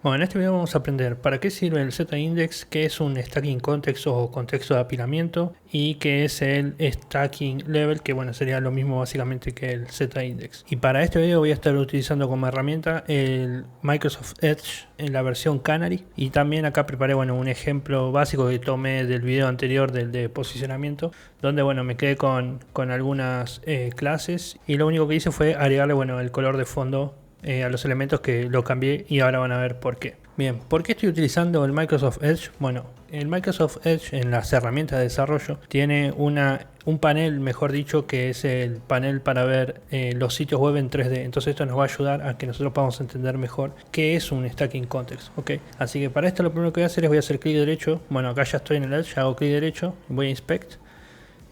Bueno, en este video vamos a aprender para qué sirve el Z-index, qué es un stacking context o contexto de apilamiento y qué es el stacking level, que bueno, sería lo mismo básicamente que el Z-index. Y para este video voy a estar utilizando como herramienta el Microsoft Edge en la versión Canary, y también acá preparé un ejemplo básico que tomé del video anterior del de posicionamiento, donde me quedé con algunas clases y lo único que hice fue agregarle el color de fondo a los elementos, que lo cambié y ahora van a ver por qué. Bien, ¿por qué estoy utilizando el Microsoft Edge? Bueno, el Microsoft Edge en las herramientas de desarrollo tiene un panel, mejor dicho, que es el panel para ver los sitios web en 3D. Entonces esto nos va a ayudar a que nosotros podamos entender mejor qué es un stacking context, ¿ok? Así que para esto lo primero que voy a hacer es voy a hacer clic derecho. Bueno, acá ya estoy en el Edge, hago clic derecho, voy a Inspect.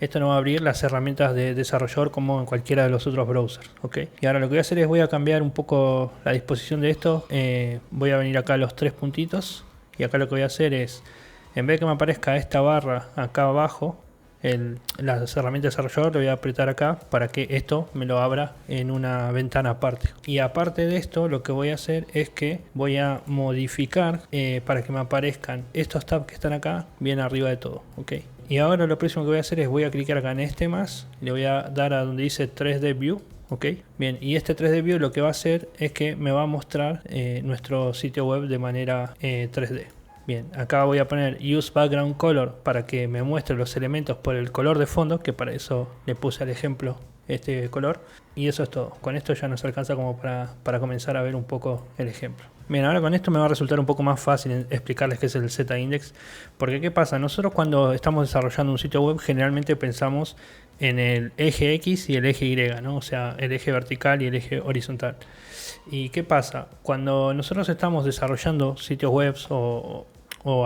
Esto nos va a abrir las herramientas de desarrollador como en cualquiera de los otros browsers, ¿ok? Y ahora lo que voy a hacer es voy a cambiar un poco la disposición de esto. Voy a venir acá a los tres puntitos y acá lo que voy a hacer es, en vez de que me aparezca esta barra acá abajo, las herramientas de desarrollador, le voy a apretar acá para que esto me lo abra en una ventana aparte. Y aparte de esto, lo que voy a hacer es que voy a modificar para que me aparezcan estos tabs que están acá bien arriba de todo, ¿ok? Y ahora lo próximo que voy a hacer es voy a clicar acá en este más, le voy a dar a donde dice 3D View, ¿ok? Bien, y este 3D View lo que va a hacer es que me va a mostrar nuestro sitio web de manera 3D. Bien, acá voy a poner Use Background Color para que me muestre los elementos por el color de fondo, que para eso le puse al ejemplo este color. Y eso es todo. Con esto ya nos alcanza como para comenzar a ver un poco el ejemplo. Bien, ahora con esto me va a resultar un poco más fácil explicarles qué es el Z-index. Porque ¿qué pasa? Nosotros cuando estamos desarrollando un sitio web generalmente pensamos en el eje X y el eje Y, ¿no? O sea, el eje vertical y el eje horizontal. ¿Y qué pasa? Cuando nosotros estamos desarrollando sitios web o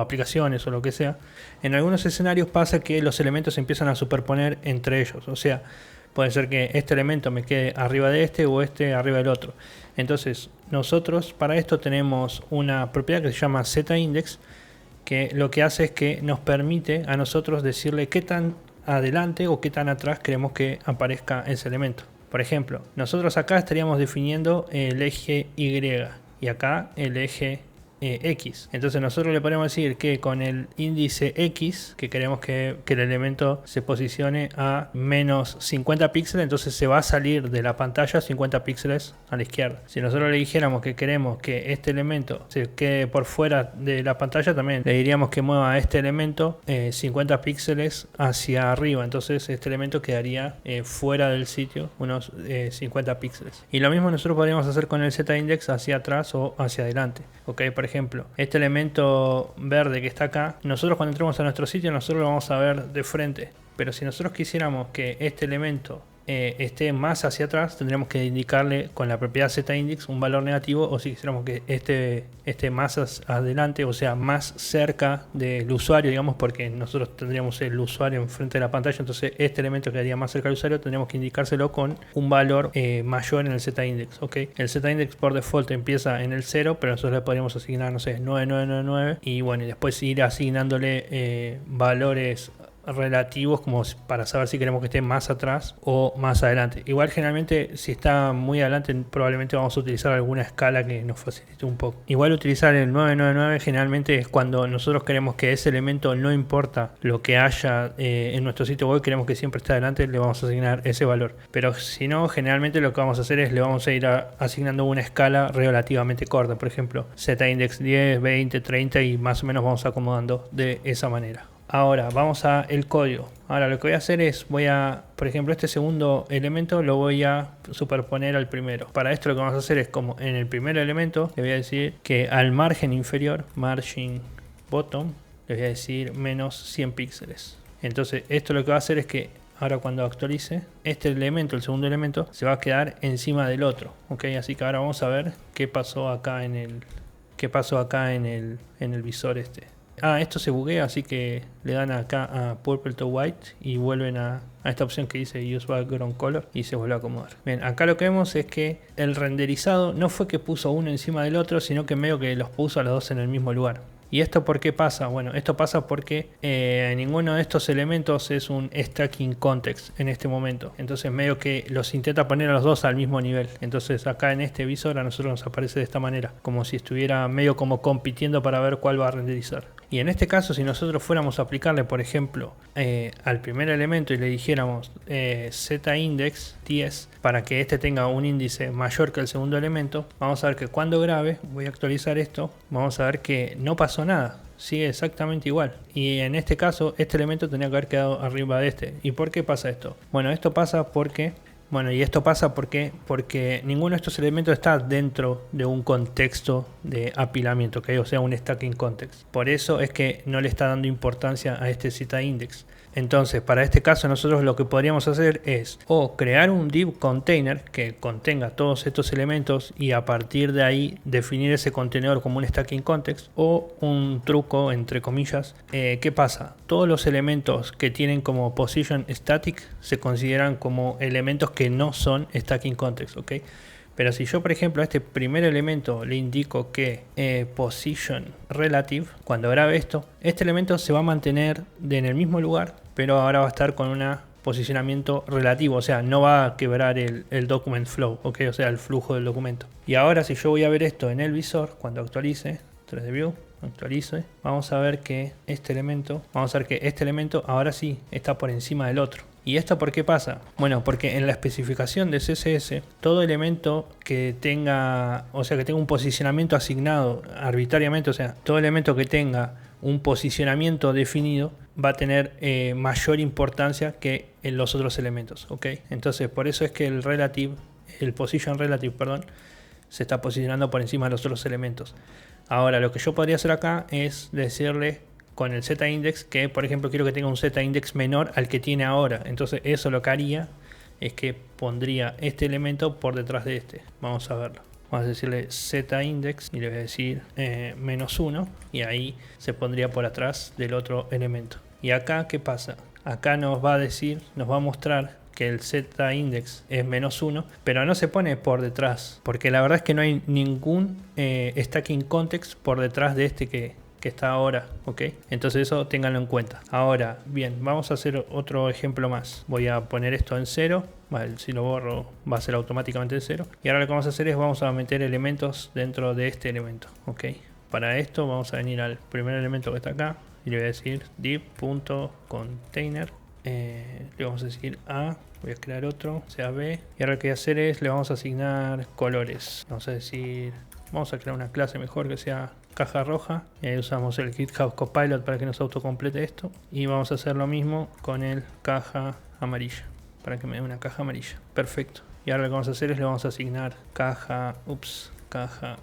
aplicaciones o lo que sea, en algunos escenarios pasa que los elementos se empiezan a superponer entre ellos. O sea, puede ser que este elemento me quede arriba de este o este arriba del otro. Entonces nosotros para esto tenemos una propiedad que se llama Z-index, que lo que hace es que nos permite a nosotros decirle qué tan adelante o qué tan atrás queremos que aparezca ese elemento. Por ejemplo, nosotros acá estaríamos definiendo el eje Y y acá el eje X. Entonces nosotros le podemos decir que con el índice X, que queremos que el elemento se posicione a menos 50 píxeles, entonces se va a salir de la pantalla 50 píxeles a la izquierda. Si nosotros le dijéramos que queremos que este elemento se quede por fuera de la pantalla, también le diríamos que mueva este elemento 50 píxeles hacia arriba. Entonces este elemento quedaría fuera del sitio unos 50 píxeles. Y lo mismo nosotros podríamos hacer con el Z-index hacia atrás o hacia adelante. Ok, por ejemplo, este elemento verde que está acá, nosotros cuando entremos a nuestro sitio nosotros lo vamos a ver de frente, pero si nosotros quisiéramos que este elemento esté más hacia atrás, tendríamos que indicarle con la propiedad Z-index un valor negativo, o si quisiéramos que esté más adelante, o sea, más cerca del usuario, digamos, porque nosotros tendríamos el usuario enfrente de la pantalla, entonces este elemento que quedaría más cerca del usuario tendríamos que indicárselo con un valor mayor en el Z-index, ¿ok? El Z-index por default empieza en el 0, pero nosotros le podríamos asignar, no sé, 9999, y y después ir asignándole valores relativos como para saber si queremos que esté más atrás o más adelante. Igual generalmente si está muy adelante probablemente vamos a utilizar alguna escala que nos facilite un poco. Igual utilizar el 999 generalmente es cuando nosotros queremos que ese elemento, no importa lo que haya en nuestro sitio web, queremos que siempre esté adelante, le vamos a asignar ese valor. Pero si no, generalmente lo que vamos a hacer es le vamos a ir asignando una escala relativamente corta, por ejemplo Z-index 10, 20, 30, y más o menos vamos acomodando de esa manera. Ahora vamos a el código. Ahora lo que voy a hacer es, por ejemplo, este segundo elemento lo voy a superponer al primero. Para esto lo que vamos a hacer es, como en el primer elemento, le voy a decir que al margen inferior, margin bottom, le voy a decir menos 100 píxeles. Entonces esto lo que va a hacer es que ahora cuando actualice, este elemento, el segundo elemento, se va a quedar encima del otro, ¿ok? Así que ahora vamos a ver qué pasó acá en el visor este. Esto se buguea, así que le dan acá a Purple to White y vuelven a esta opción que dice Use Background Color y se vuelve a acomodar. Bien, acá lo que vemos es que el renderizado no fue que puso uno encima del otro, sino que medio que los puso a los dos en el mismo lugar. ¿Y esto por qué pasa? Bueno, esto pasa porque ninguno de estos elementos es un stacking context en este momento. Entonces medio que los intenta poner a los dos al mismo nivel. Entonces acá en este visor a nosotros nos aparece de esta manera, como si estuviera medio como compitiendo para ver cuál va a renderizar. Y en este caso, si nosotros fuéramos a aplicarle, por ejemplo, al primer elemento y le dijéramos zIndex 10 para que este tenga un índice mayor que el segundo elemento, vamos a ver que cuando grabe, voy a actualizar esto, vamos a ver que no pasó nada. Sigue exactamente igual. Y en este caso, este elemento tenía que haber quedado arriba de este. ¿Y por qué pasa esto? Bueno, esto pasa porque... porque ninguno de estos elementos está dentro de un contexto de apilamiento, ¿okay? O sea, un stacking context. Por eso es que no le está dando importancia a este zIndex. Entonces, para este caso nosotros lo que podríamos hacer es o crear un div container que contenga todos estos elementos y a partir de ahí definir ese contenedor como un stacking context, o un truco entre comillas. ¿Qué pasa? Todos los elementos que tienen como position static se consideran como elementos que no son stacking context, ¿ok? Pero si yo, por ejemplo, a este primer elemento le indico que position relative, cuando grabe esto, este elemento se va a mantener en el mismo lugar, pero ahora va a estar con un posicionamiento relativo, o sea, no va a quebrar el document flow, ¿ok? O sea, el flujo del documento. Y ahora si yo voy a ver esto en el visor, cuando actualice 3D View, actualice, vamos a ver que este elemento ahora sí está por encima del otro. ¿Y esto por qué pasa? Bueno, porque en la especificación de CSS, todo elemento que tenga, o sea, que tenga un posicionamiento asignado arbitrariamente, o sea, todo elemento que tenga un posicionamiento definido va a tener mayor importancia que en los otros elementos, ¿ok? Entonces, por eso es que el position relative, se está posicionando por encima de los otros elementos. Ahora, lo que yo podría hacer acá es decirle con el zIndex que, por ejemplo, quiero que tenga un zIndex menor al que tiene ahora. Entonces eso lo que haría es que pondría este elemento por detrás de este. Vamos a verlo. Vamos a decirle zIndex y le voy a decir -1, y ahí se pondría por atrás del otro elemento. Y acá, ¿qué pasa? Acá nos va a mostrar que el zIndex es -1, pero no se pone por detrás, porque la verdad es que no hay ningún stacking context por detrás de este que está ahora, ¿ok? Entonces eso ténganlo en cuenta. Ahora, bien, vamos a hacer otro ejemplo más. Voy a poner esto en 0. Vale, si lo borro va a ser automáticamente en 0. Y ahora lo que vamos a hacer es vamos a meter elementos dentro de este elemento, ¿ok? Para esto vamos a venir al primer elemento que está acá y le voy a decir div.container. Le vamos a decir A, voy a crear otro, sea B. Y ahora lo que voy a hacer es le vamos a asignar colores. Vamos a decir, vamos a crear una clase mejor que sea caja roja, y ahí usamos el GitHub Copilot para que nos autocomplete esto, y vamos a hacer lo mismo con el caja amarilla para que me dé una caja amarilla. Perfecto. Y ahora lo que vamos a hacer es le vamos a asignar caja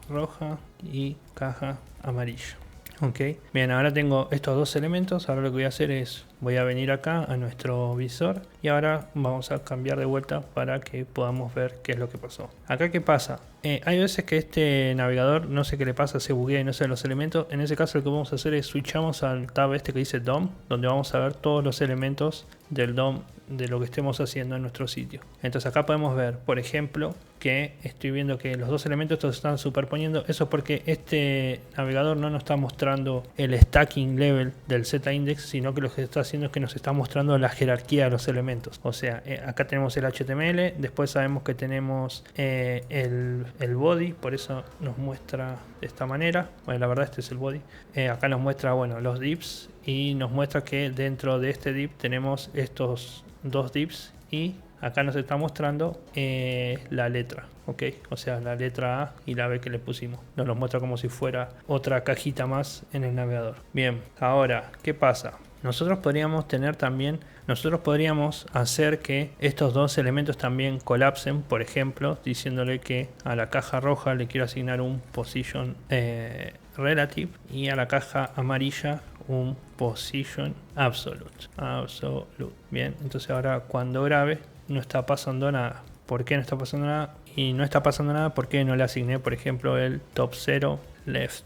roja y caja amarilla. Ok, bien, ahora tengo estos dos elementos. Ahora lo que voy a hacer es voy a venir acá a nuestro visor y ahora vamos a cambiar de vuelta para que podamos ver qué es lo que pasó. Acá, ¿qué pasa? Hay veces que este navegador, no sé qué le pasa, se buguea y no sé los elementos. En ese caso lo que vamos a hacer es switchamos al tab este que dice DOM, donde vamos a ver todos los elementos del DOM de lo que estemos haciendo en nuestro sitio. Entonces acá podemos ver, por ejemplo, que estoy viendo que los dos elementos estos se están superponiendo. Eso es porque este navegador no nos está mostrando el stacking level del zIndex, sino que lo que está haciendo es que nos está mostrando la jerarquía de los elementos. O sea, acá tenemos el HTML, después sabemos que tenemos el body, por eso nos muestra de esta manera. Bueno, la verdad este es el body. Acá nos muestra, bueno, los divs, y nos muestra que dentro de este div tenemos estos dos divs, y acá nos está mostrando la letra, ¿ok? O sea, la letra A y la B que le pusimos. Nos lo muestra como si fuera otra cajita más en el navegador. Bien, ahora, ¿qué pasa? Nosotros podríamos hacer que estos dos elementos también colapsen, por ejemplo, diciéndole que a la caja roja le quiero asignar un position relative y a la caja amarilla un position absolute. Bien, entonces ahora cuando grabe no está pasando nada. ¿Por qué no está pasando nada? Y no está pasando nada porque no le asigné, por ejemplo, el top 0, left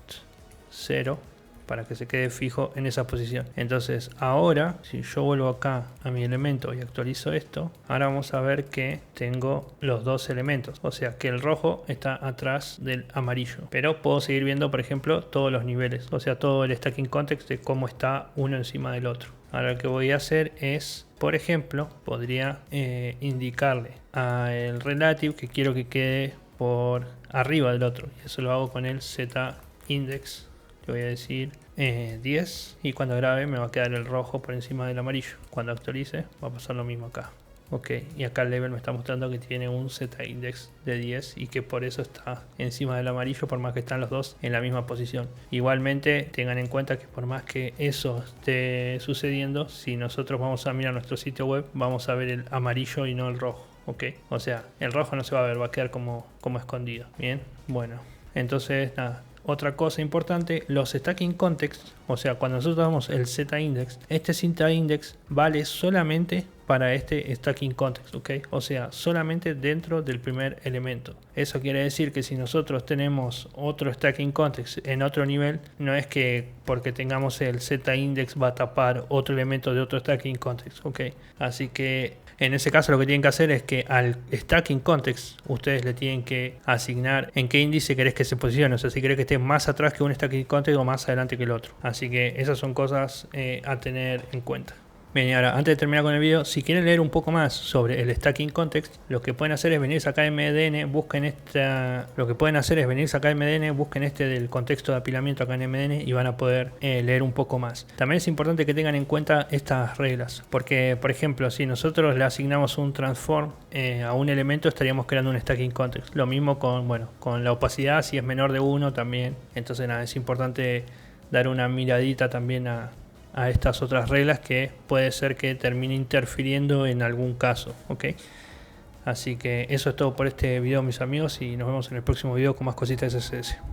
0 para que se quede fijo en esa posición. Entonces ahora, si yo vuelvo acá a mi elemento y actualizo esto, ahora vamos a ver que tengo los dos elementos, o sea que el rojo está atrás del amarillo, pero puedo seguir viendo, por ejemplo, todos los niveles, o sea, todo el stacking context de cómo está uno encima del otro. Ahora lo que voy a hacer es, por ejemplo, podría indicarle al relative que quiero que quede por arriba del otro, y eso lo hago con el Z-index. Le voy a decir 10, y cuando grabe me va a quedar el rojo por encima del amarillo. Cuando actualice va a pasar lo mismo acá. Ok, y acá el level me está mostrando que tiene un Z-index de 10 y que por eso está encima del amarillo, por más que están los dos en la misma posición. Igualmente tengan en cuenta que por más que eso esté sucediendo, si nosotros vamos a mirar nuestro sitio web, vamos a ver el amarillo y no el rojo. Ok, o sea, el rojo no se va a ver, va a quedar como escondido. Bien, bueno, entonces nada. Otra cosa importante, los stacking context, o sea, cuando nosotros damos el Z-index, este Z-index vale solamente para este stacking context, ¿ok? O sea, solamente dentro del primer elemento. Eso quiere decir que si nosotros tenemos otro stacking context en otro nivel, no es que porque tengamos el Z-index va a tapar otro elemento de otro stacking context, ¿ok? Así que en ese caso lo que tienen que hacer es que al stacking context ustedes le tienen que asignar en qué índice querés que se posicione, o sea, si querés que esté más atrás que un stacking context o más adelante que el otro. Así que esas son cosas a tener en cuenta. Bien, y ahora antes de terminar con el video, si quieren leer un poco más sobre el stacking context, lo que pueden hacer es venirse acá a MDN, busquen este del contexto de apilamiento acá en MDN y van a poder leer un poco más. También es importante que tengan en cuenta estas reglas, porque por ejemplo, si nosotros le asignamos un transform a un elemento, estaríamos creando un stacking context. Lo mismo con la opacidad, si es menor de 1 también. Entonces nada, es importante dar una miradita también a estas otras reglas que puede ser que termine interfiriendo en algún caso, ¿ok? Así que eso es todo por este video, mis amigos, y nos vemos en el próximo video con más cositas de CSS.